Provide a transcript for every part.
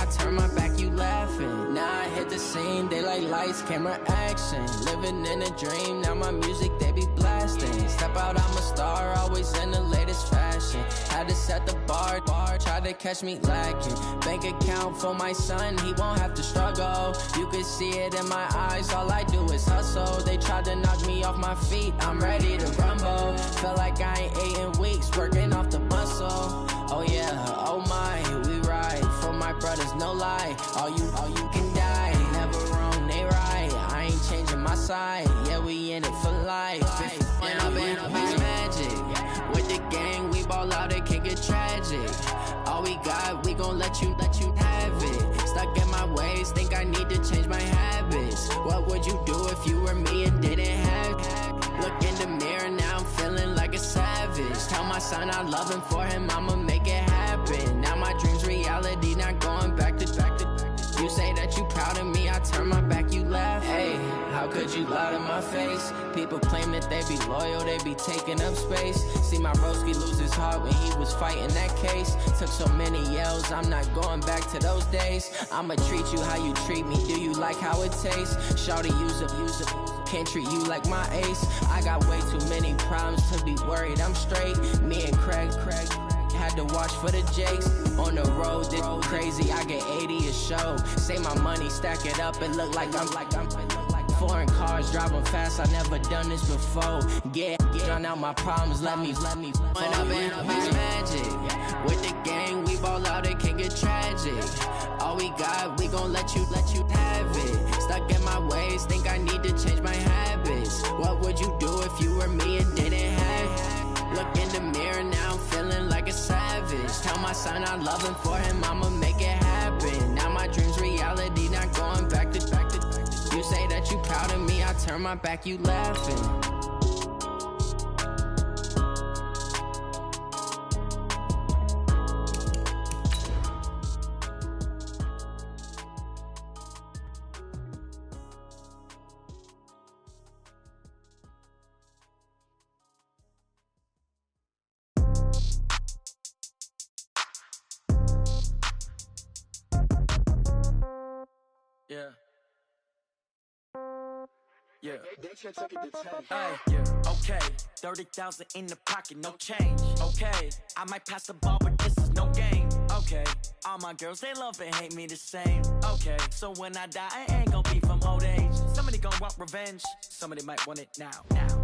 I turn my back, you laughing. Now I hit the scene, they like lights, camera, action. Living in a dream, now my music, they be blasting. Step out, I'm a star, always in the latest fashion. Had to set the bar, try to catch me lacking. Bank account for my son, he won't have to struggle. You can see it in my eyes, all I do is hustle. They tried to knock me off my feet, I'm ready to rumble. Felt like I ain't ate in weeks, working off the muscle. Oh yeah, oh my, we ride for my brothers, no lie. All you can die, never wrong, they right. I ain't changing my side, yeah, we in it for life. When I've been magic, with the gang, we ball out, it can get tragic. All we got, we gon' let you have it. Stuck in my ways, think I need to change my habits. What would you do if you were me and didn't have it? Look in the mirror, now I'm feeling like a savage. Tell my son I love him, for him I'ma make it happen. Now my dream's reality, not going back to. You say that you proud of me, I turn my back, you laugh. Hey, how could you lie to my face? People claim that they be loyal, they be taking up space. See my broski lose his heart when he was fighting that case. Took so many yells, I'm not going back to those days. I'ma treat you how you treat me, do you like how it tastes? Shawty, use it, can't treat you like my ace. I got way too many problems to be worried, I'm straight. Me and Craig had to watch for the Jakes. On the road, this crazy, I get 80 a show. Say my money, stack it up, it look like I'm foreign cars, driving fast, I never done this before. Drown out my problems, let me When I've been magic, with the gang, we ball out, it can get tragic. All we got, we gon' let you have it. Stuck in my ways, think I need to change my habits. What would you do if you were me and didn't have it? Look in the mirror, now I'm feeling like a savage. Tell my son I love him, for him I'ma make it happen. Now my dream's reality, not going back to. You say that you proud of me, I turn my back, you laughing. Yeah. Hey, yeah. Okay, 30,000 in the pocket, no change. Okay, I might pass the ball, but this is no game. Okay, all my girls, they love and hate me the same. Okay, so when I die, I ain't gonna be from old age. Somebody gonna want revenge, somebody might want it now.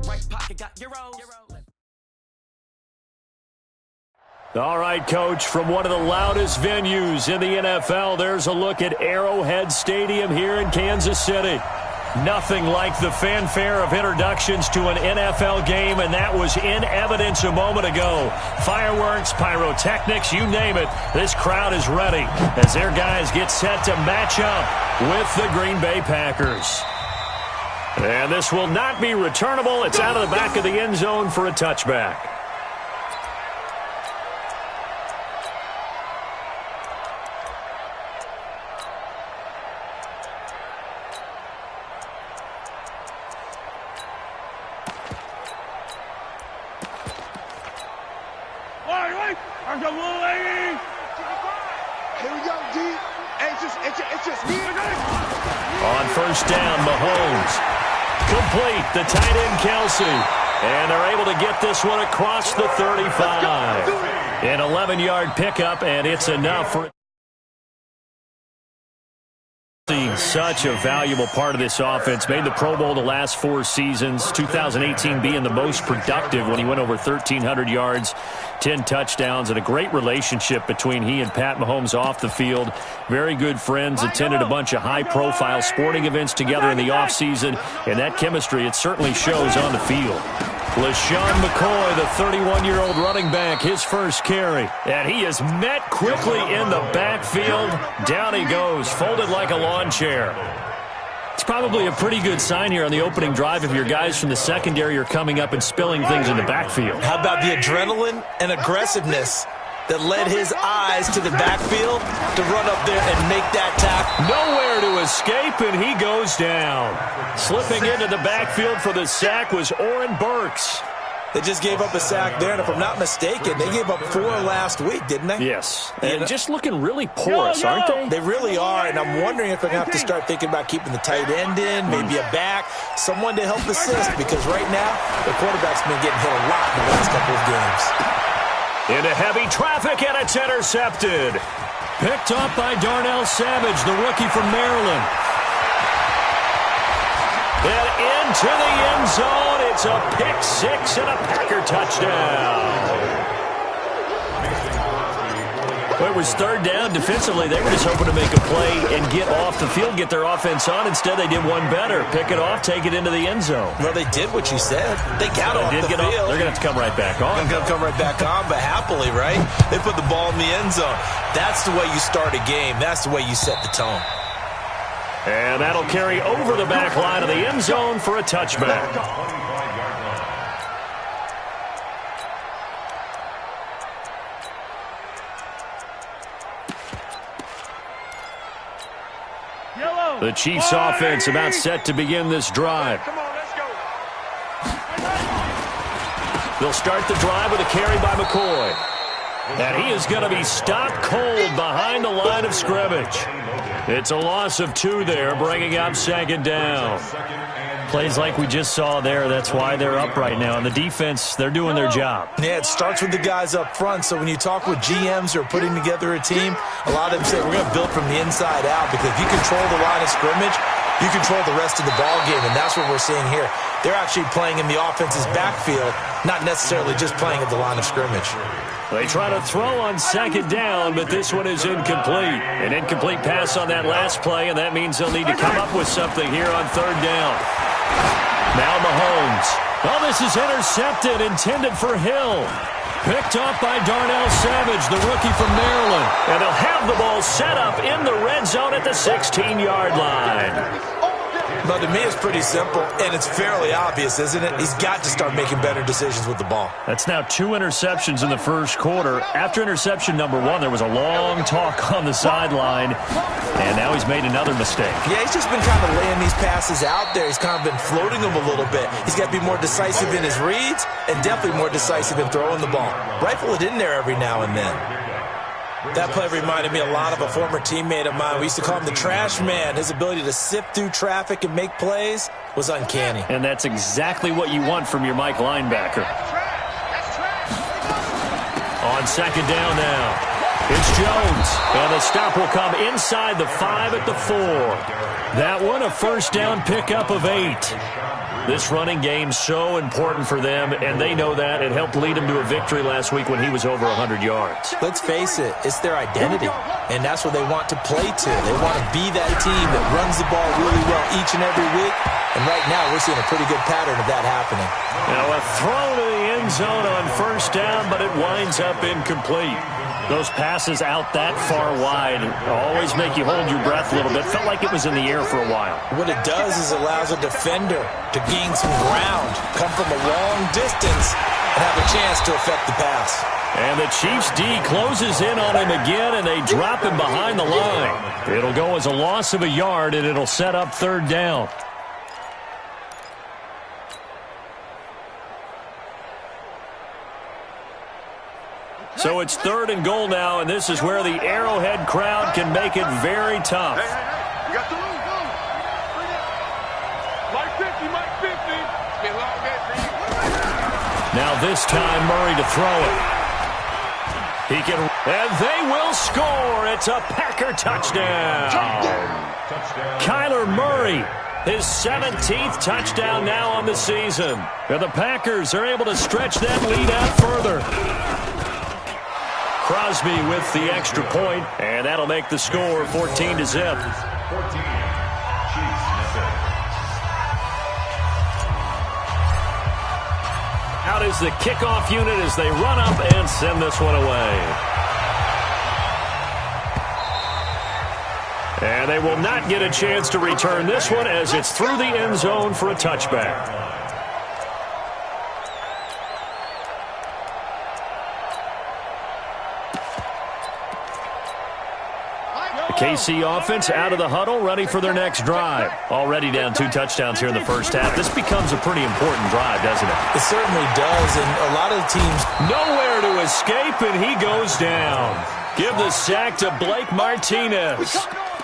Right pocket got euros. All right, Coach, from one of the loudest venues in the NFL, there's a look at Arrowhead Stadium here in Kansas City. Nothing like the fanfare of introductions to an NFL game, and that was in evidence a moment ago. Fireworks, pyrotechnics, you name it. This crowd is ready as their guys get set to match up with the Green Bay Packers. And this will not be returnable. It's out of the back of the end zone for a touchback. On first down, Mahomes. Complete, the tight end, Kelsey. And they're able to get this one across the 35. An 11-yard pickup, and it's enough for... Such a valuable part of this offense. Made the Pro Bowl the last 4 seasons. 2018 being the most productive when he went over 1,300 yards, 10 touchdowns, and a great relationship between he and Pat Mahomes off the field. Very good friends. Attended a bunch of high-profile sporting events together in the offseason, and that chemistry, it certainly shows on the field. LaShawn McCoy, the 31-year-old running back, his first carry. And he is met quickly in the backfield. Down he goes, folded like a lawn chair. It's probably a pretty good sign here on the opening drive if your guys from the secondary are coming up and spilling things in the backfield. How about the adrenaline and aggressiveness that led his eyes to the backfield to run up there and make that tackle? Nowhere to escape, and he goes down. Slipping into the backfield for the sack was Oren Burks. They just gave up a sack there, and if I'm not mistaken, they gave up 4 last week, didn't they? Yes, and just looking really porous, aren't they? They really are, and I'm wondering if they're going to have to start thinking about keeping the tight end in, maybe a back, someone to help assist, because right now, the quarterback's been getting hit a lot in the last couple of games. Into heavy traffic, and it's intercepted. Picked up by Darnell Savage, the rookie from Maryland. And into the end zone. It's a pick six and a Packer touchdown. Well, it was third down. Defensively, they were just hoping to make a play and get off the field, get their offense on. Instead, they did one better. Pick it off, take it into the end zone. Well, they did what you said. They got off the field. They're going to have to come right back on. They're going to come right back on, but happily, right? They put the ball in the end zone. That's the way you start a game. That's the way you set the tone. And that'll carry over the back line of the end zone for a touchback. The Chiefs offense about set to begin this drive. They'll start the drive with a carry by McCoy. And he is going to be stopped cold behind the line of scrimmage. It's a loss of 2 there, bringing up second down. Plays like we just saw there, that's why they're up right now. And the defense, they're doing their job. Yeah, it starts with the guys up front. So when you talk with GMs who are putting together a team, a lot of them say we're going to build from the inside out, because if you control the line of scrimmage, you control the rest of the ball game, and that's what we're seeing here. They're actually playing in the offense's backfield, not necessarily just playing at the line of scrimmage. They try to throw on second down, but this one is incomplete. An incomplete pass on that last play, and that means they'll need to come up with something here on third down. Now Mahomes. Oh, this is intercepted, intended for Hill. Picked up by Darnell Savage, the rookie from Maryland. And they'll have the ball set up in the red zone at the 16-yard line. But to me, it's pretty simple, and it's fairly obvious, isn't it? He's got to start making better decisions with the ball. That's now 2 interceptions in the first quarter. After interception number 1, there was a long talk on the sideline, and now he's made another mistake. Yeah, he's just been kind of laying these passes out there. He's kind of been floating them a little bit. He's got to be more decisive in his reads and definitely more decisive in throwing the ball. Rifle it in there every now and then. That play reminded me a lot of a former teammate of mine. We used to call him the trash man. His ability to sift through traffic and make plays was uncanny. And that's exactly what you want from your Mike linebacker. On second down now, it's Jones. And the stop will come inside the 5 at the 4. That one, a first down pickup of 8. This running game so important for them, and they know that. It helped lead them to a victory last week when he was over 100 yards. Let's face it, it's their identity, and that's what they want to play to. They want to be that team that runs the ball really well each and every week, and right now we're seeing a pretty good pattern of that happening. Now a throw to the end zone on first down, but it winds up incomplete. Those passes out that far wide always make you hold your breath a little bit. Felt like it was in the air for a while. What it does is it allows a defender to gain some ground, come from a long distance, and have a chance to affect the pass. And the Chiefs D closes in on him again, and they drop him behind the line. It'll go as a loss of a yard, and it'll set up third down. So it's 3rd and goal now, and this is where the Arrowhead crowd can make it very tough. You got the move, go. Mike 50, Mike 50. It's been a long day for you. Now this time, Murray to throw it. He can, and they will score. It's a Packer touchdown. Kyler Murray, his 17th touchdown now on the season. And the Packers are able to stretch that lead out further. Crosby with the extra point, and that'll make the score 14-0. Out is the kickoff unit as they run up and send this one away. And they will not get a chance to return this one as it's through the end zone for a touchback. KC offense out of the huddle, ready for their next drive. Already down 2 touchdowns here in the first half. This becomes a pretty important drive, doesn't it? It certainly does, and a lot of the teams... Nowhere to escape, and he goes down. Give the sack to Blake Martinez.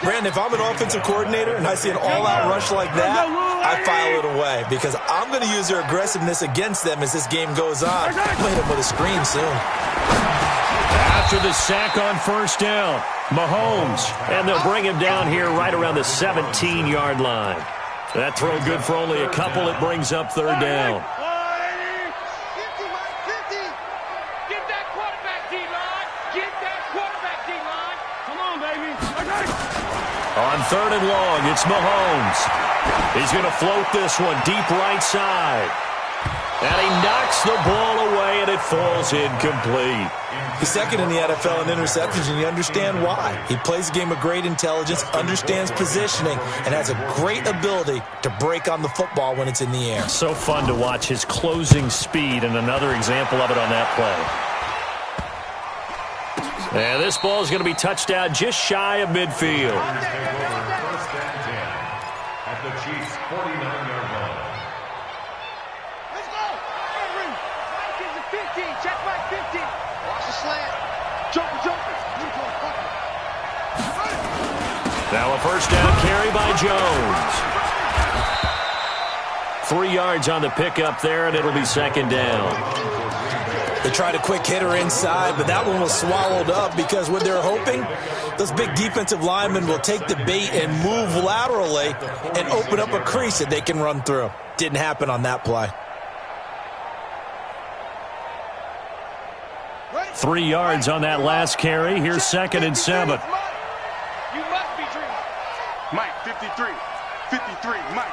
Brandon, if I'm an offensive coordinator and I see an all-out rush like that, I file it away because I'm going to use their aggressiveness against them as this game goes on. I'm going to hit them with a screen soon. After the sack on first down, Mahomes, and they'll bring him down here right around the 17-yard line. That throw good for only a couple. It brings up third down. On third and long, it's Mahomes. He's going to float this one deep right side. And he knocks the ball away, and it falls incomplete. He's second in the NFL in interceptions, and you understand why. He plays a game of great intelligence, understands positioning, and has a great ability to break on the football when it's in the air. So fun to watch his closing speed, and another example of it on that play. And this ball is going to be touched out just shy of midfield. First and 10 at the Chiefs' 49-yard line. Let's go! Mike is a 15. Check Mike 15. Watch the slant. Joker. Now a first down carry by Jones. 3 yards on the pickup there, and it'll be second down. They tried a quick hitter inside, but that one was swallowed up because what they're hoping, those big defensive linemen will take the bait and move laterally and open up a crease that they can run through. Didn't happen on that play. 3 yards on that last carry. Here's second and 7. You must be dreaming. Mike, 53. 53, Mike.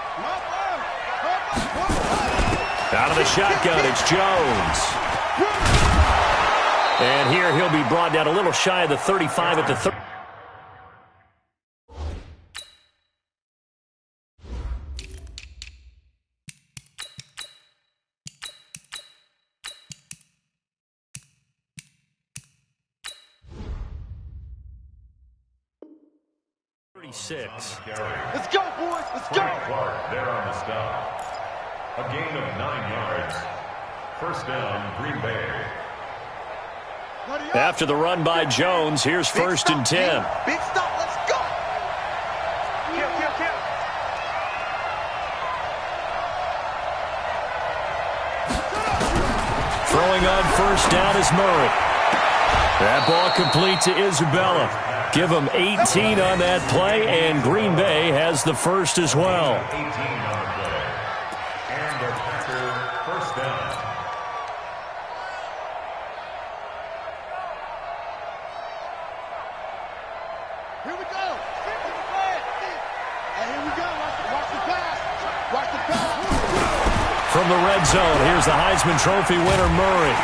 Out of the shotgun, it's Jones. And here he'll be brought down a little shy of the 35 at the 30. Let's go, boys. Let's go. Clark there on the stop. A gain of 9 yards. First down, Green Bay. After the run by Jones, here's first and 10. Big stop. Let's go. Kill. Throwing on first down is Murray. That ball complete to Isabella. Give him 18 on that play, and Green Bay has the first as well. 18 on the play. And the Packer first down. Here we go. Here we go. Watch the pass. Watch the pass. From the red zone, here's the Heisman Trophy winner, Murray.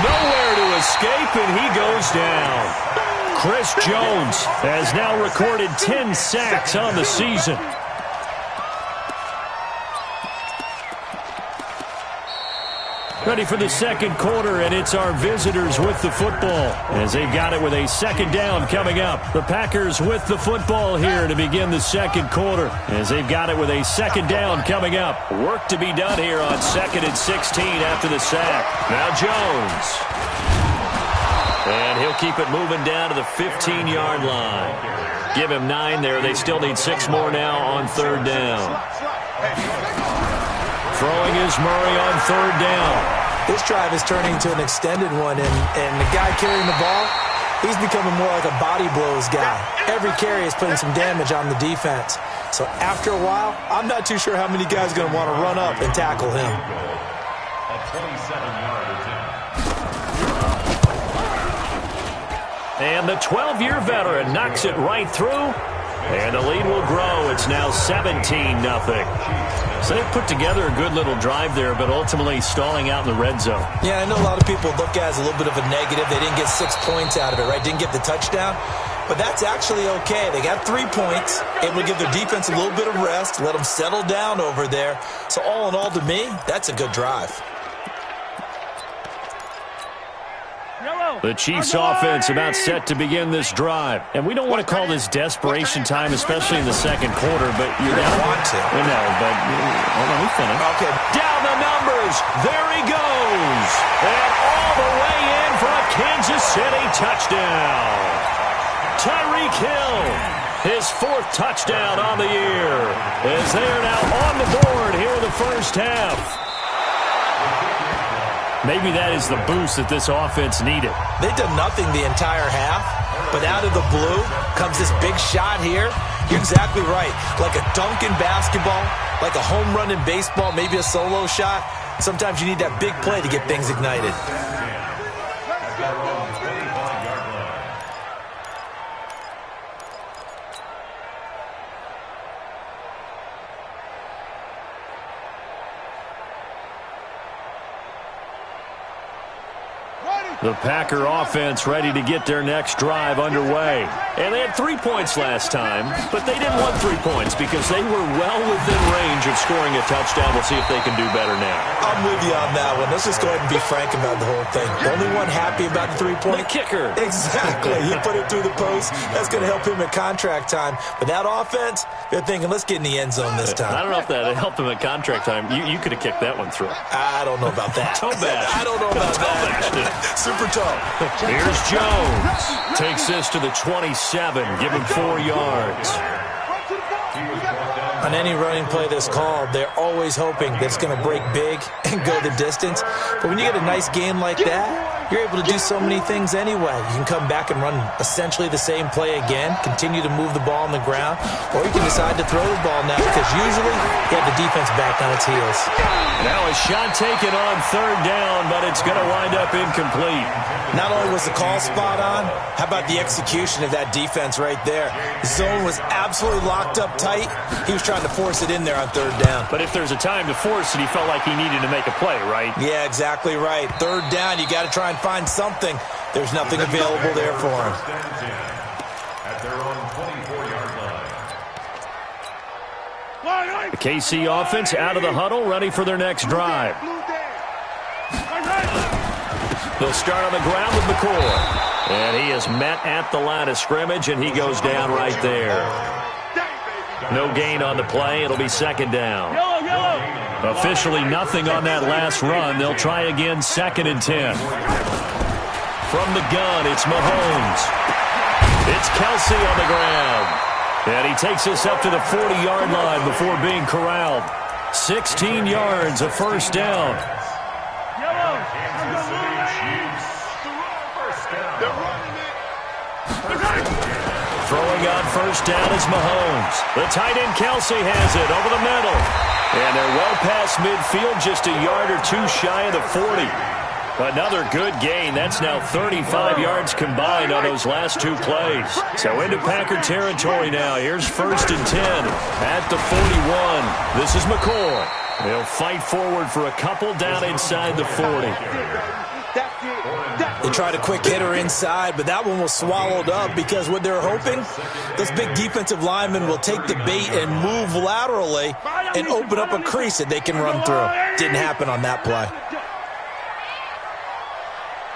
Nowhere to escape, and he goes down. Chris Jones has now recorded 10 sacks on the season. Ready for the second quarter, and it's our visitors with the football as they've got it with a second down coming up. The Packers with the football here to begin the second quarter as they've got it with a second down coming up. Work to be done here on 2nd and 16 after the sack. Now Jones. And he'll keep it moving down to the 15-yard line. Give him 9 there. They still need 6 more now on third down. Throwing is Murray on third down. This drive is turning into an extended one, and the guy carrying the ball, he's becoming more like a body blows guy. Every carry is putting some damage on the defense. So after a while, I'm not too sure how many guys are going to want to run up and tackle him. A 27-yard attempt. And the 12-year veteran knocks it right through, and the lead will grow. It's now 17-0. So they've put together a good little drive there, but ultimately stalling out in the red zone. Yeah, I know a lot of people look at it as a little bit of a negative. They didn't get 6 points out of it, right? Didn't get the touchdown. But that's actually okay. They got 3 points, able to give their defense a little bit of rest, let them settle down over there. So all in all, to me, that's a good drive. Yellow. The Chiefs offense about set to begin this drive. And we don't want to call this desperation time, especially in the second quarter, but you don't want to. I know, but let me finish. Okay. Down the numbers. There he goes. And all the way in for a Kansas City touchdown. Tyreek Hill, his 4th touchdown on the year, as they are now on the board here in the first half. Maybe that is the boost that this offense needed. They've done nothing the entire half, but out of the blue comes this big shot here. You're exactly right. Like a dunk in basketball, like a home run in baseball, maybe a solo shot. Sometimes you need that big play to get things ignited. The Packer offense ready to get their next drive underway. And they had 3 points last time, but they didn't want 3 points because they were well within range of scoring a touchdown. We'll see if they can do better now. I'm with you on that one. Let's just go ahead and be frank about the whole thing. The only one happy about the 3-point? The kicker. Exactly. He put it through the post. That's going to help him at contract time. But that offense, they're thinking, let's get in the end zone this time. I don't know if that helped him at contract time. You could have kicked that one through. I don't know about that. Toe bash. I don't know about that. Super toe. Here's Jones. Takes this to the 27. Give him 4 yards. On any running play that's called, they're always hoping that it's going to break big and go the distance. But when you get a nice game like that, you're able to do so many things anyway. You can come back and run essentially the same play again, continue to move the ball on the ground, or you can decide to throw the ball now because usually you have the defense back on its heels. Now a shot taken on 3rd down, but it's going to wind up incomplete. Not only was the call spot on, how about the execution of that defense right there? The zone was absolutely locked up tight. He was trying to force it in there on 3rd down. But if there's a time to force it, he felt like he needed to make a play, right? Yeah, exactly right. 3rd down, you got to try and find something. There's nothing available there for him. At their own 24-yard line. The KC offense out of the huddle, ready for their next drive. They'll start on the ground with McCoy. And he is met at the line of scrimmage, and he goes down right there. No gain on the play. It'll be 2nd down. Officially nothing on that last run. They'll try again 2nd and 10. From the gun, it's Mahomes. It's Kelsey on the ground. And he takes us up to the 40-yard line before being corralled. 16 yards, a 1st down. Throwing on 1st down is Mahomes. The tight end Kelsey has it over the middle. And they're well past midfield, just a yard or 2 shy of the 40. Another good gain. That's now 35 yards combined on those last 2 plays. So into Packer territory now. Here's 1st and 10 at the 41. This is McCoy. They'll fight forward for a couple down inside the 40. They tried a quick hitter inside, but that one was swallowed up because what they're hoping, those big defensive linemen will take the bait and move laterally and open up a crease that they can run through. Didn't happen on that play.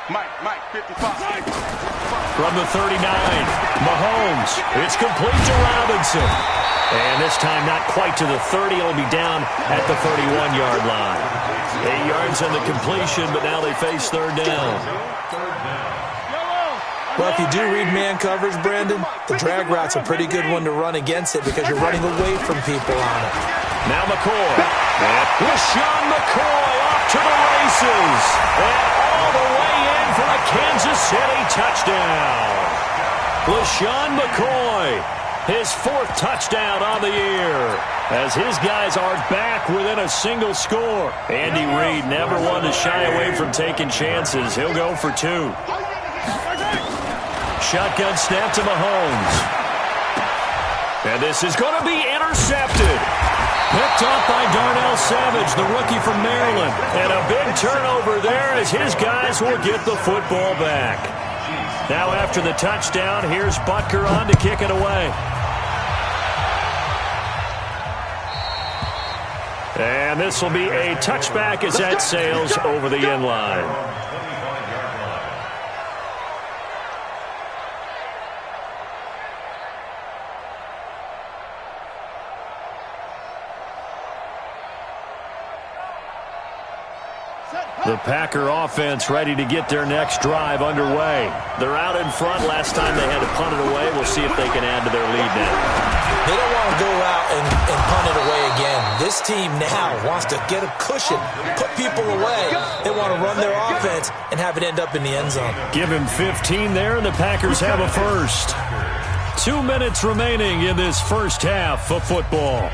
Mike, 55. From the 39, Mahomes. It's complete to Robinson. And this time not quite to the 30. It'll be down at the 31-yard line. 8 yards on the completion, but now they face 3rd down. Well, if you do read man coverage, Brandon, the drag route's a pretty good one to run against it because you're running away from people on it. Now McCoy. LaShawn McCoy off to the races. And all the way in for a Kansas City touchdown. LaShawn McCoy. His 4th touchdown on the year as his guys are back within a single score. Andy Reid never one to shy away from taking chances. He'll go for 2. Shotgun snap to Mahomes. And this is going to be intercepted. Picked up by Darnell Savage, the rookie from Maryland. And a big turnover there as his guys will get the football back. Now after the touchdown, here's Butker on to kick it away. And this will be a touchback as that sails over the end line. The Packer offense ready to get their next drive underway. They're out in front. Last time they had to punt it away. We'll see if they can add to their lead now. They don't want to go out and punt it away again. This team now wants to get a cushion, put people away. They want to run their offense and have it end up in the end zone. Give him 15 there, and the Packers have a first. 2 minutes remaining in this first half of football.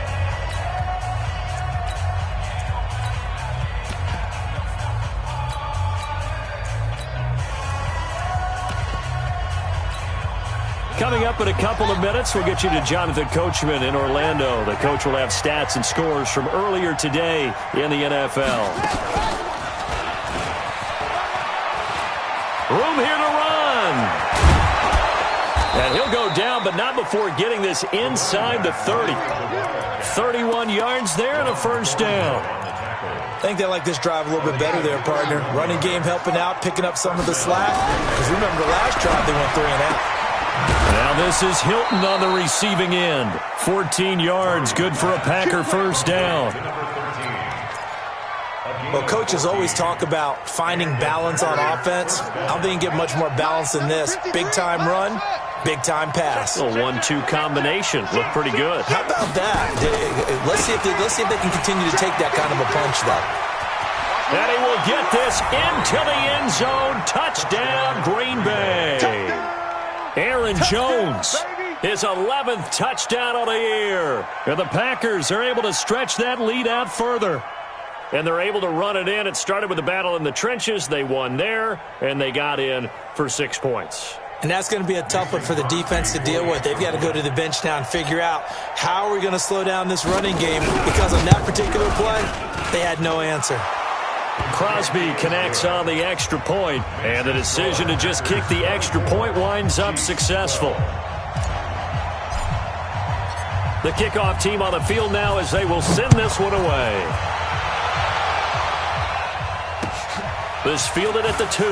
Coming up in a couple of minutes, we'll get you to Jonathan Coachman in Orlando. The coach will have stats and scores from earlier today in the NFL. Room here to run. And he'll go down, but not before getting this inside the 30. 31 yards there and a first down. I think they like this drive a little bit better there, partner. Running game helping out, picking up some of the slack. Because remember the last drive, they went 3 and out. Now this is Hilton on the receiving end. 14 yards, good for a Packer first down. Well, coaches always talk about finding balance on offense. I don't think you can get much more balance than this. Big-time run, big-time pass. A 1-2 combination. Looked pretty good. How about that? Let's see if they can continue to take that kind of a punch, though. And he will get this into the end zone. Touchdown, Green Bay. Aaron Jones, his 11th touchdown of the year. And the Packers are able to stretch that lead out further. And they're able to run it in. It started with a battle in the trenches. They won there, and they got in for 6 points. And that's going to be a tough one for the defense to deal with. They've got to go to the bench now and figure out how are we going to slow down this running game, because on that particular play, they had no answer. Crosby connects on the extra point, and the decision to just kick the extra point winds up successful. The kickoff team on the field now as they will send this one away. This fielded at the 2.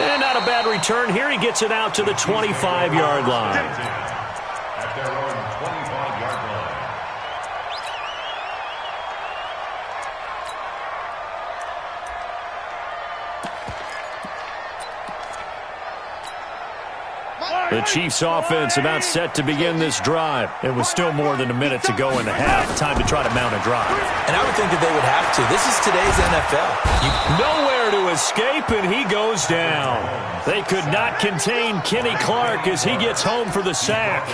And not a bad return here. He gets it out to the 25-yard line. At their own 25-yard line. The Chiefs offense about set to begin this drive. It was still more than a minute to go in the half. Time to try to mount a drive. And I would think that they would have to. This is today's NFL. Nowhere to escape, and he goes down. They could not contain Kenny Clark as he gets home for the sack.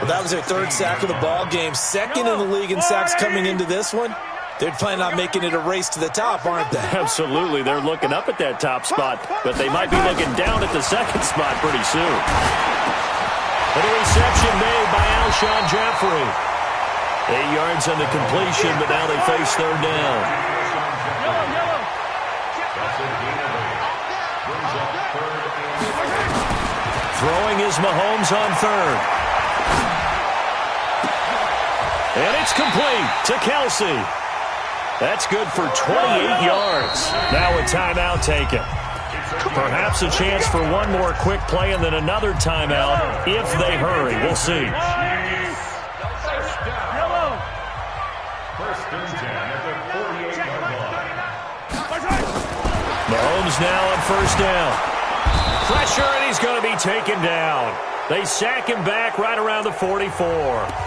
Well, that was their 3rd sack of the ball game. 2nd in the league in sacks coming into this one. They're planning on making it a race to the top, aren't they? Absolutely. They're looking up at that top spot, but they might be looking down at the 2nd spot pretty soon. And a reception made by Alshon Jeffrey. 8 yards on the completion, but now they face 3rd down. Throwing is Mahomes on 3rd. And it's complete to Kelsey. That's good for 28 yards. Now a timeout taken. Perhaps a chance for one more quick play and then another timeout if they hurry. We'll see. First and 10 at the 48-yard line. Mahomes now on 1st down. Pressure, and he's going to be taken down. They sack him back right around the 44.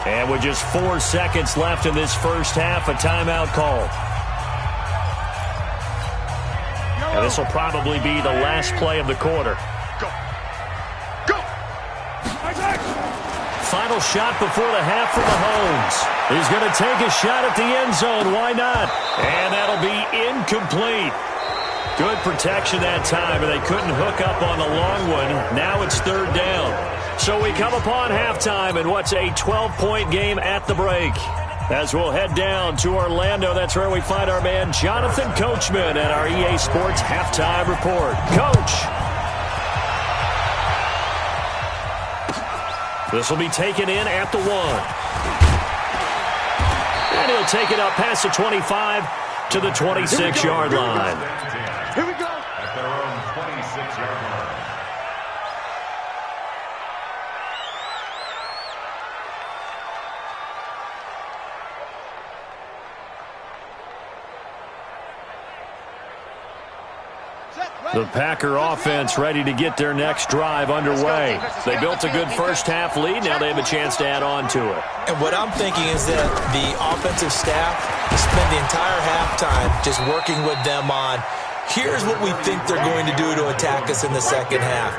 And with just 4 seconds left in this first half, a timeout call. And this will probably be the last play of the quarter. Go! Final shot before the half for Mahomes. He's going to take a shot at the end zone. Why not? And that'll be incomplete. Good protection that time, and they couldn't hook up on the long one. Now it's 3rd down. So we come upon halftime in what's a 12-point game at the break. As we'll head down to Orlando, that's where we find our man Jonathan Coachman at our EA Sports Halftime Report. Coach! This will be taken in at the 1. And he'll take it up past the 25 to the 26-yard line. Here we go. At their own 26-yard line. The Packer offense ready to get their next drive underway. They built a good first-half lead. Now they have a chance to add on to it. And what I'm thinking is that the offensive staff spend the entire halftime just working with them on, here's what we think they're going to do to attack us in the second half.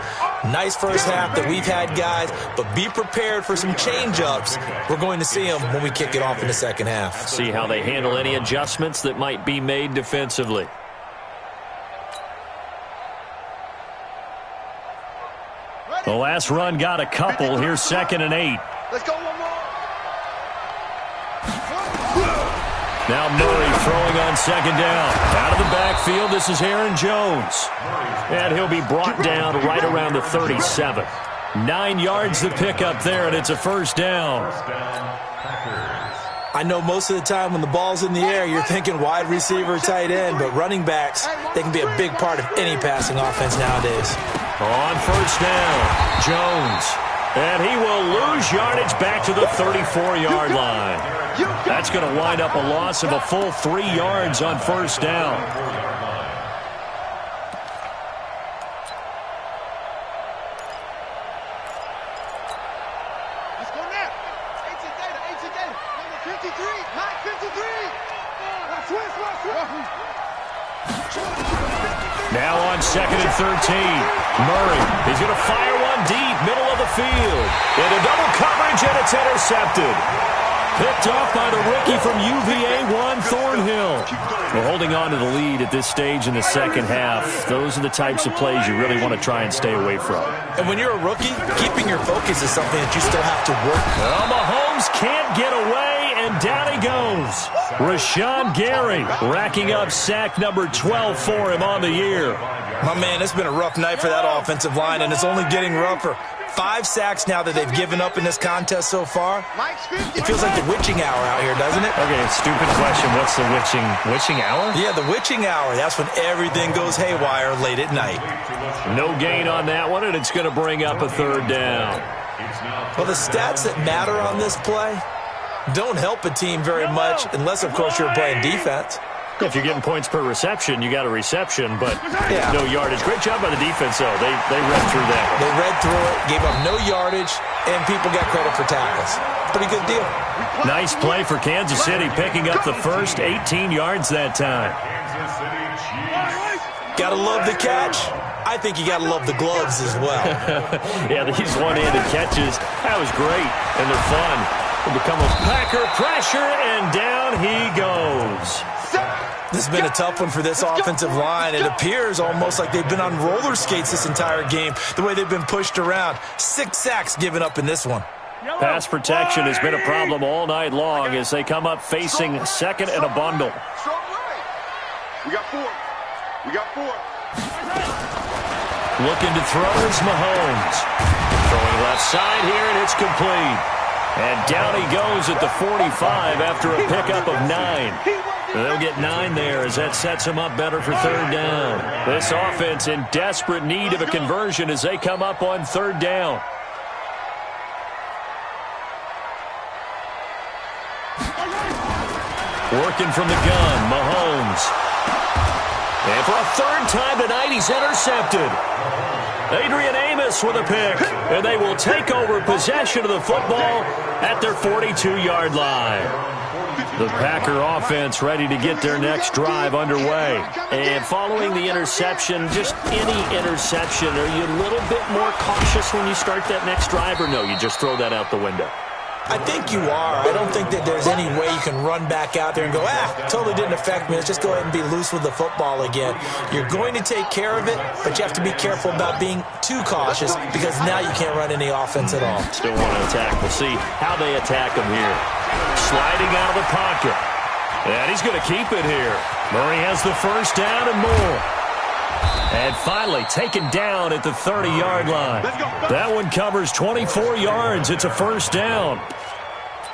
Nice first half that we've had, guys, but be prepared for some change-ups. We're going to see them when we kick it off in the second half. See how they handle any adjustments that might be made defensively. The last run got a couple. Here's 2nd and 8. Let's go one more. Now Murray throwing on 2nd down. Out of the backfield, this is Aaron Jones. And he'll be brought down right around the 37. 9 yards to pick up there, and it's a first down. I know most of the time when the ball's in the air, you're thinking wide receiver, tight end, but running backs, they can be a big part of any passing offense nowadays. On first down, Jones. And he will lose yardage back to the 34-yard line. That's going to wind up a loss of a full 3 yards on first down. Let's go now. 18 data. Number 53. Mike 53. Now on 2nd and 13. Murray, he's going to fire one deep, middle of the field. Into double coverage, and it's intercepted. Picked off by the rookie from UVA, Juan Thornhill. We're holding on to the lead at this stage in the second half. Those are the types of plays you really want to try and stay away from. And when you're a rookie, keeping your focus is something that you still have to work. Well, Mahomes can't get away, and down he goes. Rashawn Gary racking up sack number 12 for him on the year. My man, it's been a rough night for that offensive line, and it's only getting rougher. 5 sacks now that they've given up in this contest so far. It feels like the witching hour out here, doesn't it? Okay, stupid question. What's the witching hour? Yeah, the witching hour. That's when everything goes haywire late at night. No gain on that one, and it's going to bring up a third down. Well, the stats that matter on this play don't help a team very much unless, of course, you're playing defense. If you're getting points per reception, you got a reception, but no yardage. Great job by the defense, though. They read through that. They read through it, gave up no yardage, and people got credit for tackles. Pretty good deal. Nice play for Kansas City, picking up the first 18 yards that time. Gotta love the catch. I think you gotta love the gloves as well. Yeah, these one-handed catches, that was great, and they're fun. Will become a Packer pressure, and down he goes. This has been a tough one for this offensive line. It appears almost like they've been on roller skates this entire game, the way they've been pushed around. 6 sacks given up in this one. Pass protection has been a problem all night long as they come up facing second and a bundle. We got 4. Looking to throw is Mahomes. Throwing left side here, and it's complete. And down he goes at the 45 after a pickup of 9. They'll get 9 there as that sets him up better for third down. This offense in desperate need of a conversion as they come up on third down. Working from the gun, Mahomes. And for a third time tonight, he's intercepted. Adrian Amos with a pick, and they will take over possession of the football at their 42-yard line. The Packer offense ready to get their next drive underway. And following the interception, just any interception, are you a little bit more cautious when you start that next drive, or no, you just throw that out the window? I think you are. I don't think that there's any way you can run back out there and go, totally didn't affect me. Let's just go ahead and be loose with the football again. You're going to take care of it, but you have to be careful about being too cautious because now you can't run any offense at all. Still want to attack. We'll see how they attack him here. Sliding out of the pocket. And he's going to keep it here. Murray has the first down and more. And finally taken down at the 30-yard line. That one covers 24 yards. It's a first down.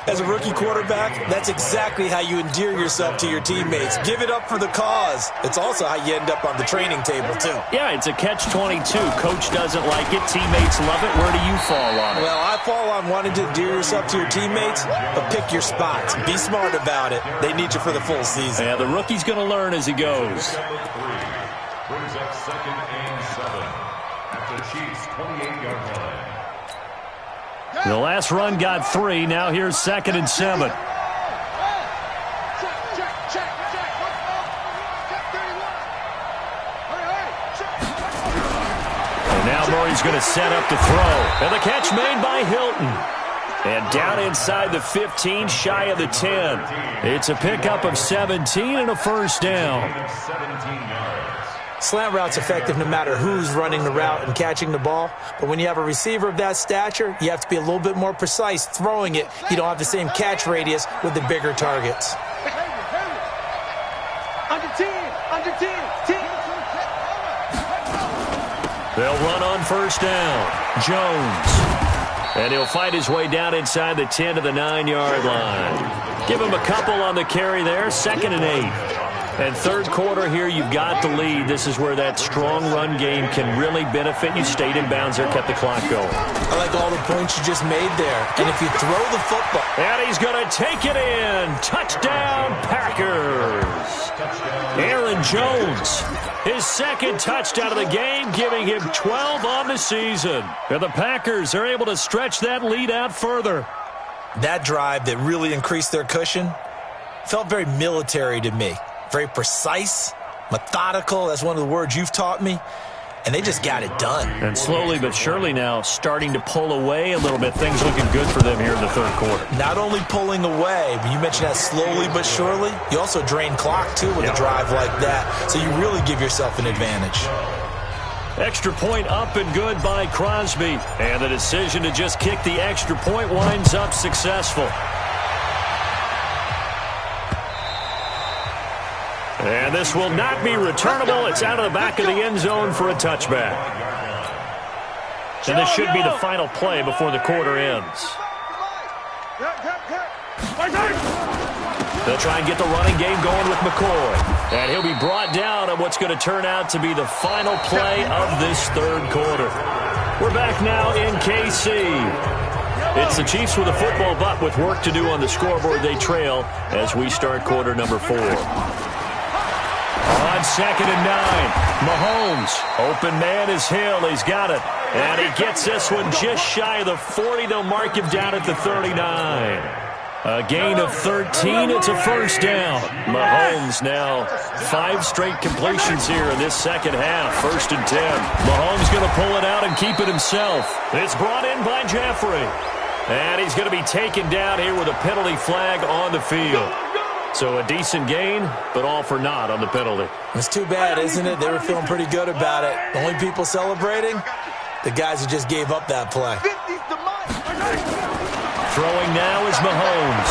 As a rookie quarterback, that's exactly how you endear yourself to your teammates. Give it up for the cause. It's also how you end up on the training table, too. Yeah, it's a catch-22. Coach doesn't like it. Teammates love it. Where do you fall on it? Well, I fall on wanting to endear yourself to your teammates, but pick your spots. Be smart about it. They need you for the full season. Yeah, the rookie's going to learn as he goes. brings up 2nd and 7 at the Chiefs' 28-yard line. The last run got 3. Now here's 2nd and 7. And now Murray's going to set up to throw. And the catch made by Hilton. And down inside the 15, shy of the 10. It's a pickup of 17 and a first down. 17 yards. Slant route's effective no matter who's running the route and catching the ball. But when you have a receiver of that stature, you have to be a little bit more precise throwing it. You don't have the same catch radius with the bigger targets. Under 10, under 10, 10. They'll run on first down. Jones. And he'll fight his way down inside the 10 to the 9-yard line. Give him a couple on the carry there. 2nd and 8. And third quarter here, you've got the lead. This is where that strong run game can really benefit you. Stayed in bounds there, kept the clock going. I like all the points you just made there. And if you throw the football. And he's going to take it in. Touchdown, Packers. Aaron Jones, his 2nd touchdown of the game, giving him 12 on the season. And the Packers are able to stretch that lead out further. That drive that really increased their cushion felt very military to me. Very precise, methodical. That's one of the words you've taught me. And they just got it done. And slowly but surely now starting to pull away a little bit. Things looking good for them here in the third quarter. Not only pulling away, but you mentioned that slowly but surely. You also drain clock, too, with a drive like that. So you really give yourself an advantage. Extra point up and good by Crosby. And the decision to just kick the extra point winds up successful. And this will not be returnable. It's out of the back of the end zone for a touchback. And this should be the final play before the quarter ends. They'll try and get the running game going with McCoy. And he'll be brought down on what's going to turn out to be the final play of this third quarter. We're back now in KC. It's the Chiefs with a football, but with work to do on the scoreboard, they trail as we start quarter number 4. On 2nd and 9, Mahomes. Open man is Hill. He's got it. And he gets this one just shy of the 40. They'll mark him down at the 39. A gain of 13. It's a first down. Mahomes now 5 straight completions here in this second half. 1st and 10. Mahomes going to pull it out and keep it himself. It's brought in by Jeffrey. And he's going to be taken down here with a penalty flag on the field. So a decent gain, but all for naught on the penalty. It's too bad, isn't it? They were feeling pretty good about it. The only people celebrating, the guys who just gave up that play. Throwing now is Mahomes.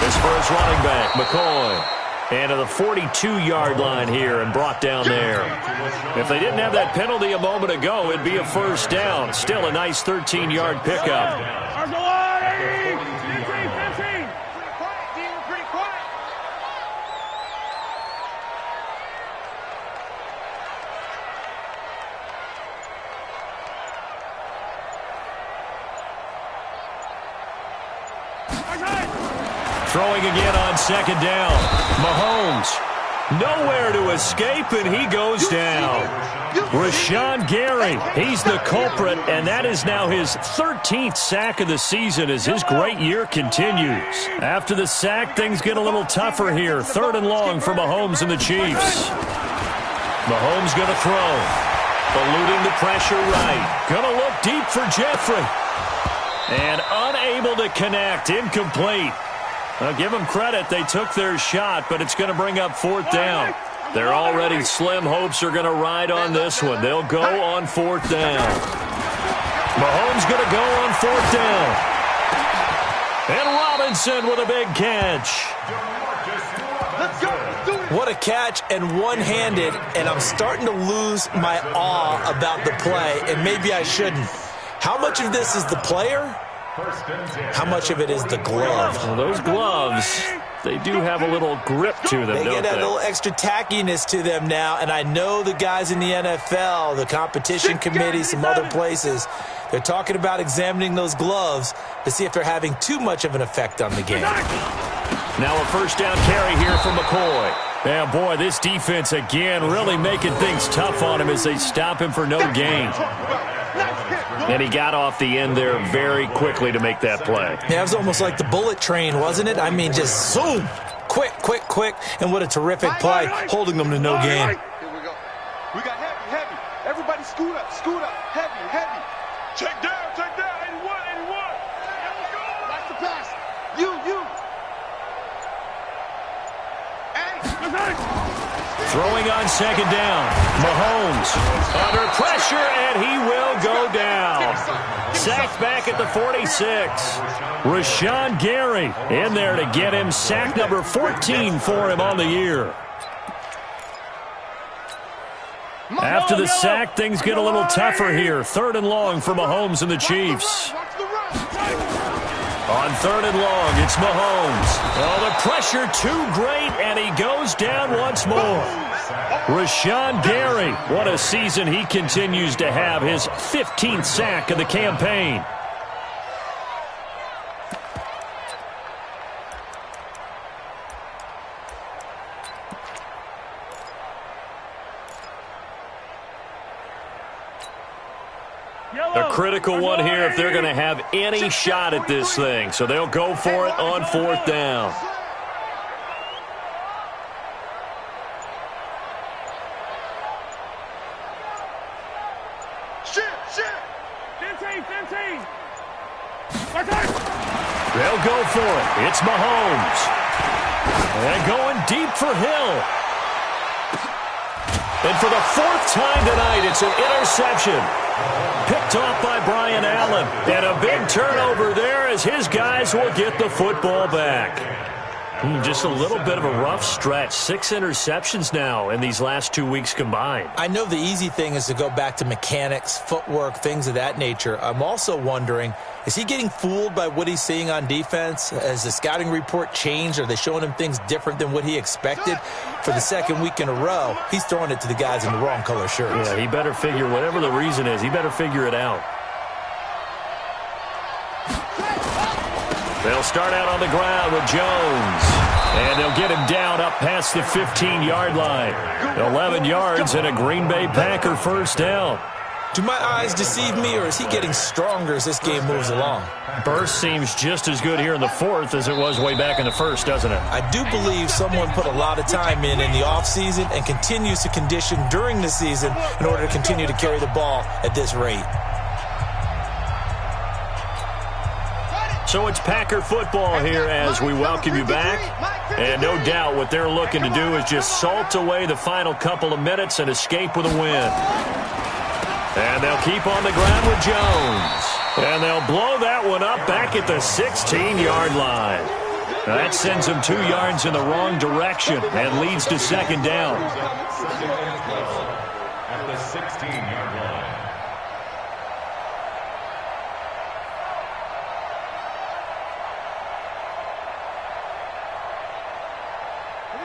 This first running back, McCoy. And to the 42-yard line here and brought down there. If they didn't have that penalty a moment ago, it'd be a first down. Still a nice 13-yard pickup. Throwing again on 2nd down. Mahomes, nowhere to escape, and he goes down. Rashawn Gary, he's the culprit, and that is now his 13th sack of the season as his great year continues. After the sack, things get a little tougher here. 3rd and long for Mahomes and the Chiefs. Mahomes going to throw. Eluding the pressure right. Going to look deep for Jeffrey. And unable to connect. Incomplete. I'll give them credit. They took their shot, but it's going to bring up 4th down. They're already slim hopes are going to ride on this one. They'll go on 4th down. Mahomes going to go on 4th down. And Robinson with a big catch. What a catch, and one-handed, and I'm starting to lose my awe about the play, and maybe I shouldn't. How much of this is the player? How much of it is the glove? Well, those gloves, they do have a little grip to them, They don't get that little extra tackiness to them now, and I know the guys in the NFL, the competition committee, some other places, they're talking about examining those gloves to see if they're having too much of an effect on the game. Now a first down carry here for McCoy. Yeah, boy, this defense again really making things tough on him as they stop him for no gain. And he got off the end there very quickly to make that play. Yeah, it was almost like the bullet train, wasn't it? I mean, just zoom. Quick, quick, quick. And what a terrific play, holding them to no gain. Here we go. We got heavy, heavy. Everybody scoot up, heavy, heavy. Check down, 81, 81. Watch the pass. You. Throwing on second down. Mahomes under pressure, and he will go down. Sacked back at the 46. Rashawn Gary in there to get him sack number 14 for him on the year. After the sack, things get a little tougher here. 3rd and long for Mahomes and the Chiefs. On 3rd and long, it's Mahomes. Oh, the pressure too great, and he goes down once more. Rashawn Gary, what a season he continues to have. His 15th sack of the campaign. A critical one here if they're going to have any shot at this thing. So they'll go for it on 4th down. They'll go for it. It's Mahomes. And going deep for Hill. And for the 4th time tonight, it's an interception. Picked off by Brian Allen. And a big turnover there as his guys will get the football back. Just a little bit of a rough stretch. 6 interceptions now in these last 2 weeks combined. I know the easy thing is to go back to mechanics, footwork, things of that nature. I'm also wondering, is he getting fooled by what he's seeing on defense? Has the scouting report changed? Are they showing him things different than what he expected? For the 2nd week in a row, he's throwing it to the guys in the wrong color shirts. Yeah, he better figure, whatever the reason is, he better figure it out. They'll start out on the ground with Jones. And they'll get him down up past the 15-yard line. 11 yards and a Green Bay Packer 1st down. Do my eyes deceive me, or is he getting stronger as this game moves along? Burst seems just as good here in the 4th as it was way back in the 1st, doesn't it? I do believe someone put a lot of time in the offseason and continues to condition during the season in order to continue to carry the ball at this rate. So it's Packer football here as we welcome you back. And no doubt what they're looking to do is just salt away the final couple of minutes and escape with a win. And they'll keep on the ground with Jones. And they'll blow that one up back at the 16-yard line. That sends them 2 yards in the wrong direction and leads to 2nd down. At the 16-yard line.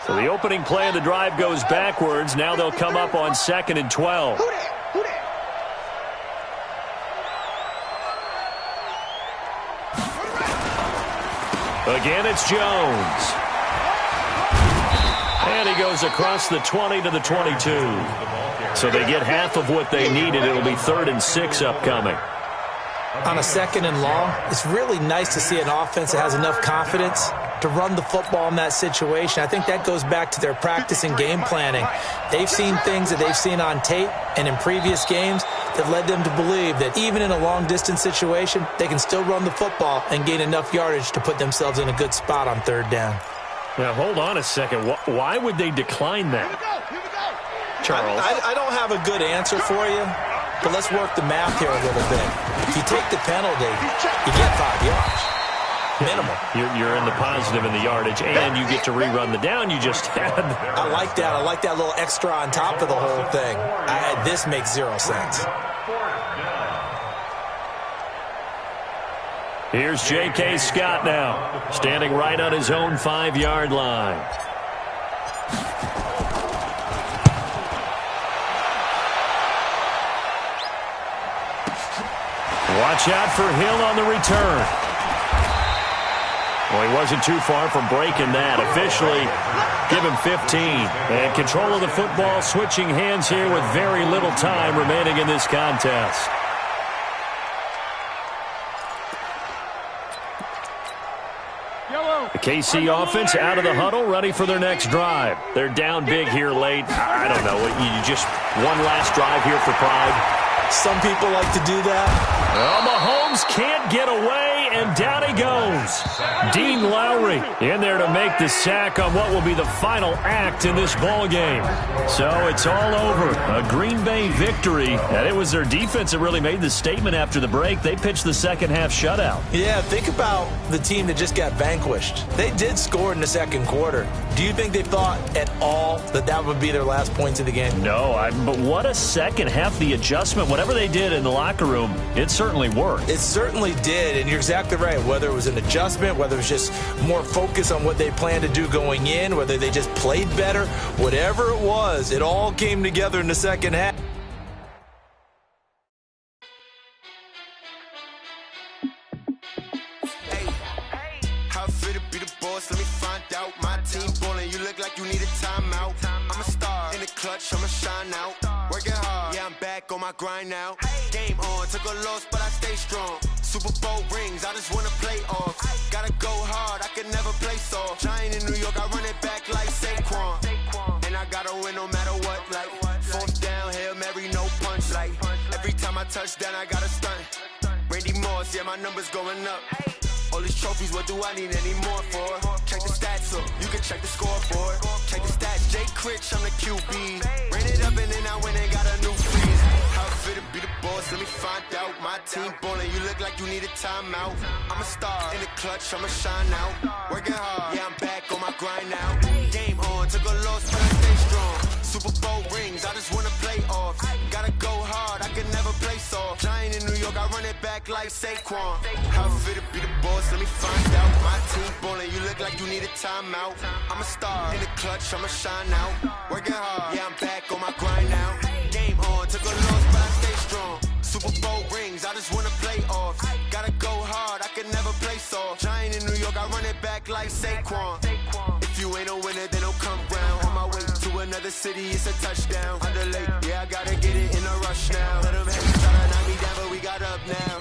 So the opening play of the drive goes backwards. Now they'll come up on 2nd and 12. Again, it's Jones. And he goes across the 20 to the 22. So they get half of what they needed. It'll be 3rd and 6 upcoming. On a 2nd and long, it's really nice to see an offense that has enough confidence to run the football in that situation. I think that goes back to their practice and game planning. They've seen things that they've seen on tape and in previous games that led them to believe that even in a long-distance situation, they can still run the football and gain enough yardage to put themselves in a good spot on 3rd down. Now, hold on a second. Why would they decline that? Charles? I don't have a good answer for you, but let's work the math here a little bit. If you take the penalty, you get 5 yards. Minimal. You're in the positive in the yardage, and you get to rerun the down you just had. I like that. I like that little extra on top of the whole thing. This makes 0 sense. Here's J.K. Scott now, standing right on his own 5-yard line. Watch out for Hill on the return. Well, he wasn't too far from breaking that. Officially, give him 15. And control of the football switching hands here with very little time remaining in this contest. The KC offense out of the huddle, ready for their next drive. They're down big here late. I don't know. You just one last drive here for pride. Some people like to do that. Well, Mahomes can't get away, and down he goes. Dean Lowry in there to make the sack on what will be the final act in this ball game. So it's all over. A Green Bay victory, and it was their defense that really made the statement after the break. They pitched the second half shutout. Yeah, think about the team that just got vanquished. They did score in the second quarter. Do you think they thought at all that that would be their last points of the game? No, but what a second half. The adjustment, whatever they did in the locker room, it certainly worked. It certainly did, and you're exactly right. Whether it was an adjustment, whether it was just more focus on what they planned to do going in, whether they just played better, whatever it was, it all came together in the second half. How fit to be the boss? Let me find out. My team ballin', you look like you need a timeout. I'm a star in the clutch, I'ma shine out. Working hard, yeah, I'm back on my grind now. Game on, took a loss, but I stay strong. Super Bowl rings, I just wanna play off. Gotta go hard, I can never play soft. Giant in New York, I run it back like Saquon. And I gotta win no matter what, like fourth down, Hail Mary, no punch. Like every time I touch down, I gotta stunt. Randy Moss, yeah, my numbers going up. All these trophies, what do I need any more for? Check the stats up, you can check the scoreboard. Check the stats, Jake Critch, I'm the QB. Ran it up and then I went and got a new freeze. How fit to be the boss, let me find out. My team ballin', you look like you need a timeout. I'm a star in the clutch, I'ma shine out. Working hard, yeah, I'm back on my grind now. Game on, took a loss, but I stay strong. Super Bowl rings, I just wanna play off. Gotta go hard, I can never play soft. Giant in New York, I run it back like Saquon. How fit to be the boss, let me find out. My team ballin', you look like you need a timeout. I'm a star in the clutch, I'ma shine out. Working hard, yeah, I'm back on my grind now. Game on, took a loss, but I stay strong. Super Bowl rings, I just wanna play off. Gotta go hard, I can never play soft. Giant in New York, I run it back like Saquon. If you ain't a winner, then don't come round. On my way to another city, it's a touchdown. Underlay, yeah, I gotta get it in a rush now. Let them haters try to knock me down, but we got up now.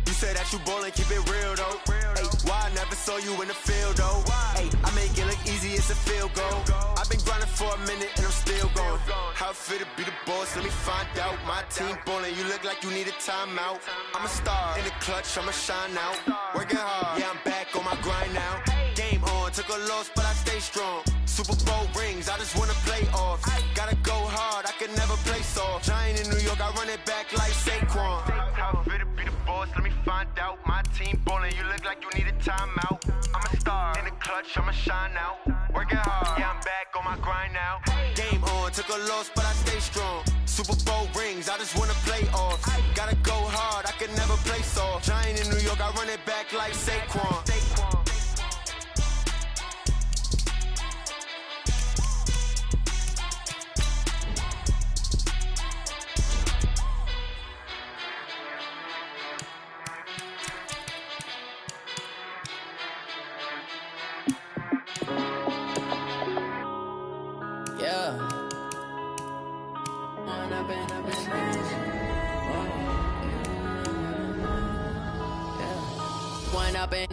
You say that you ballin', keep it real though. Ay, why I never saw you in the field though? Ay, I make it look easy, it's a field goal. I've been grinding for a minute and I'm still going. How fit to be the boss, let me find out. My team ballin', you look like you need a timeout. I'm a star in the clutch, I'ma shine out. Working hard, yeah, I'm back on my grind now. Game on, took a loss, but I stay strong. Super Bowl rings, I just wanna play off. Gotta go hard, I can never play soft. Giant in New York, I run it back like Saquon. How fit to be the boss, let me find out. My team ballin', you look like you need a timeout. I'm a star in the clutch, I'ma shine out. Working hard, yeah, I'm back on my grind now. Game on, took a loss, but I stay strong. Super Bowl rings, I just wanna play off. Gotta go hard, I can never play soft. Giant in New York, I run it back like Saquon.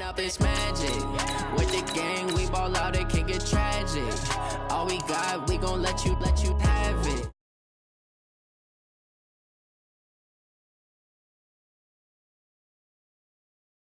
Up it's magic. With the gang, we ball out, it can get tragic. All we got, we gon' let you have it.